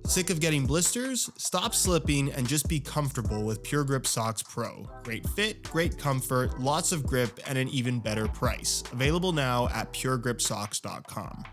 Sick of getting blisters? Stop slipping and just be comfortable with Pure Grip Socks Pro. Great fit, great comfort, lots of grip, and an even better price. Available now at puregripsocks.com.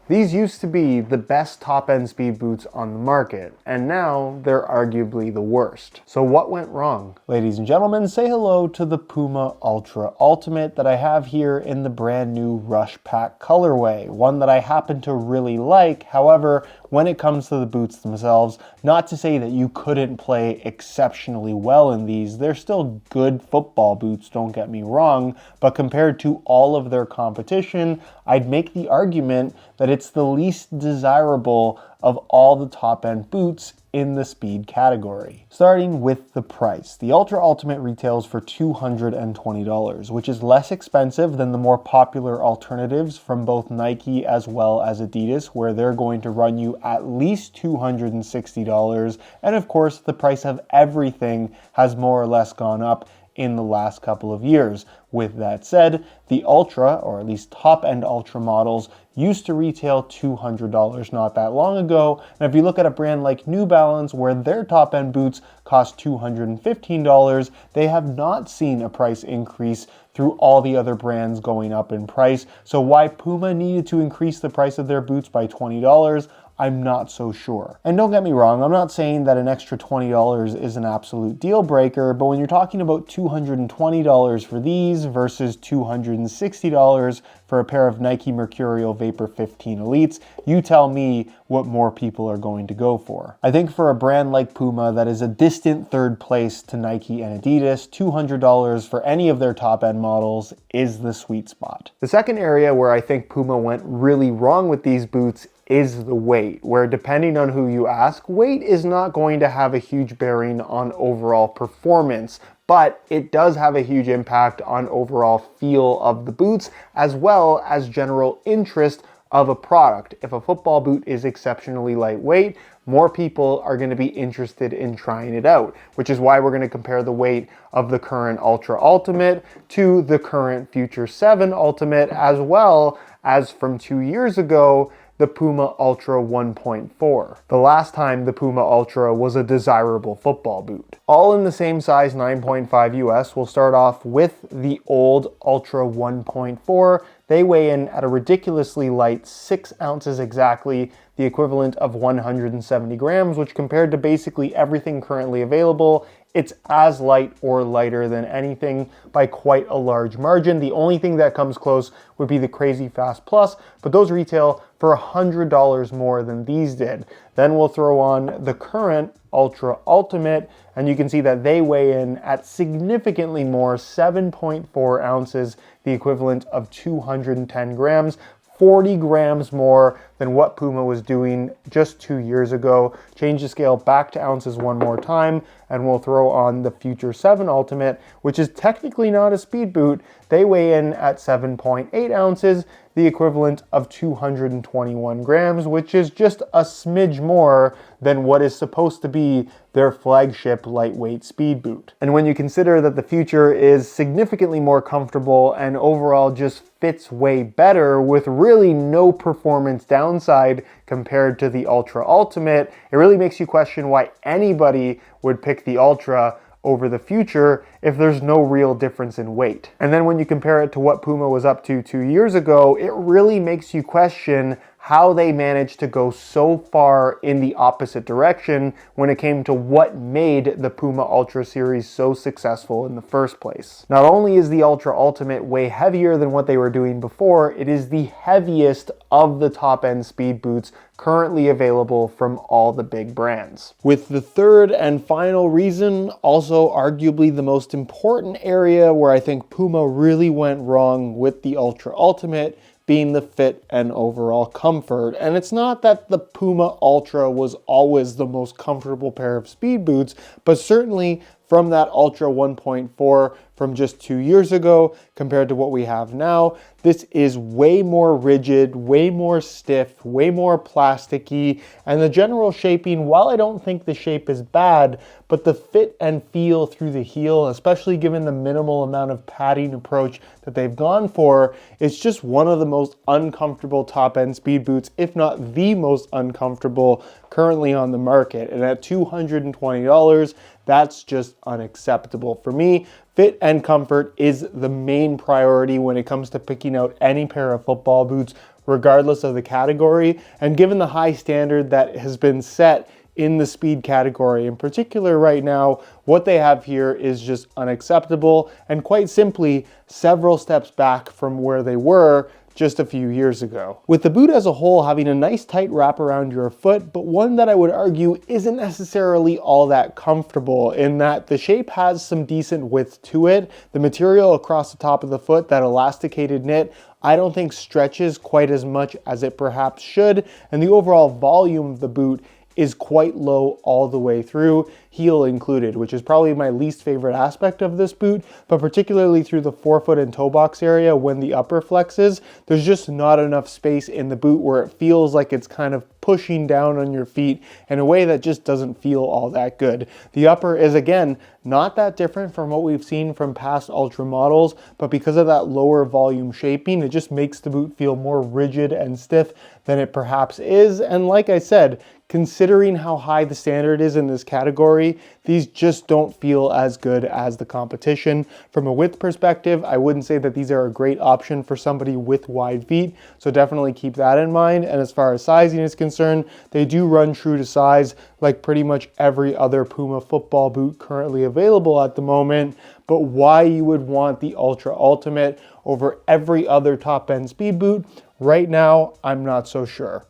These used to be the best top-end speed boots on the market, and now they're arguably the worst. So what went wrong? Ladies and gentlemen, say hello to the Puma Ultra Ultimate that I have here in the brand new Rush Pack colorway, one that I happen to really like. However, when it comes to the boots themselves, not to say that you couldn't play exceptionally well in these, they're still good football boots, don't get me wrong, but compared to all of their competition, I'd make the argument that it's the least desirable of all the top-end boots in the speed category. Starting with the price, the Ultra Ultimate retails for $220, which is less expensive than the more popular alternatives from both Nike as well as Adidas, where they're going to run you at least $260. And of course, the price of everything has more or less gone up in the last couple of years. With that said, the Ultra, or at least top-end Ultra models, used to retail $200 not that long ago. And if you look at a brand like New Balance, where their top-end boots cost $215, they have not seen a price increase through all the other brands going up in price. So why Puma needed to increase the price of their boots by $20, I'm not so sure. And don't get me wrong, I'm not saying that an extra $20 is an absolute deal breaker, but when you're talking about $220 for these versus $260 for a pair of Nike Mercurial Vapor 15 Elites, you tell me what more people are going to go for. I think for a brand like Puma that is a distant third place to Nike and Adidas, $200 for any of their top-end models is the sweet spot. The second area where I think Puma went really wrong with these boots is the weight, where depending on who you ask, weight is not going to have a huge bearing on overall performance, but it does have a huge impact on overall feel of the boots as well as general interest of a product. If a football boot is exceptionally lightweight, more people are going to be interested in trying it out, which is why we're going to compare the weight of the current Ultra Ultimate to the current Future 7 Ultimate, as well as from 2 years ago, the Puma Ultra 1.4. The last time the Puma Ultra was a desirable football boot. All in the same size 9.5 US, we'll start off with the old Ultra 1.4. They weigh in at a ridiculously light 6 ounces exactly, the equivalent of 170 grams, which compared to basically everything currently available, it's as light or lighter than anything by quite a large margin. The only thing that comes close would be the Crazy Fast Plus, but those retail for $100 more than these did. Then we'll throw on the current Ultra Ultimate, and you can see that they weigh in at significantly more, 7.4 ounces, the equivalent of 210 grams. 40 grams more than what Puma was doing just 2 years ago. Change the scale back to ounces one more time, and we'll throw on the Future 7 Ultimate, which is technically not a speed boot. They weigh in at 7.8 ounces, the equivalent of 221 grams, which is just a smidge more than what is supposed to be their flagship lightweight speed boot. And when you consider that the Future is significantly more comfortable and overall just fits way better with really no performance downside compared to the Ultra Ultimate, it really makes you question why anybody would pick the Ultra over the Future if there's no real difference in weight. And then when you compare it to what Puma was up to 2 years ago, it really makes you question how they managed to go so far in the opposite direction when it came to what made the Puma Ultra series so successful in the first place. Not only is the Ultra Ultimate way heavier than what they were doing before, it is the heaviest of the top-end speed boots currently available from all the big brands. With the third and final reason, also arguably the most important area where I think Puma really went wrong with the Ultra Ultimate, being the fit and overall comfort. And it's not that the Puma Ultra was always the most comfortable pair of speed boots, but certainly from that Ultra 1.4 from just 2 years ago compared to what we have now. This is way more rigid, way more stiff, way more plasticky, and the general shaping, while I don't think the shape is bad, but the fit and feel through the heel, especially given the minimal amount of padding approach that they've gone for, it's just one of the most uncomfortable top-end speed boots, if not the most uncomfortable currently on the market. And at $220, that's just unacceptable for me. Fit and comfort is the main priority when it comes to picking out any pair of football boots, regardless of the category. And given the high standard that has been set in the speed category in particular right now, what they have here is just unacceptable and quite simply several steps back from where they were just a few years ago. With the boot as a whole having a nice tight wrap around your foot, but one that I would argue isn't necessarily all that comfortable, in that the shape has some decent width to it. The material across the top of the foot, that elasticated knit, I don't think stretches quite as much as it perhaps should, and the overall volume of the boot is quite low all the way through, heel included, which is probably my least favorite aspect of this boot, but particularly through the forefoot and toe box area when the upper flexes, there's just not enough space in the boot where it feels like it's kind of pushing down on your feet in a way that just doesn't feel all that good. The upper is, again, not that different from what we've seen from past Ultra models, but because of that lower volume shaping, it just makes the boot feel more rigid and stiff than it perhaps is. And like I said, considering how high the standard is in this category, these just don't feel as good as the competition. From a width perspective, I wouldn't say that these are a great option for somebody with wide feet, so definitely keep that in mind. And as far as sizing is concerned, they do run true to size like pretty much every other Puma football boot currently available at the moment. But why you would want the Ultra Ultimate over every other top-end speed boot right now, I'm not so sure.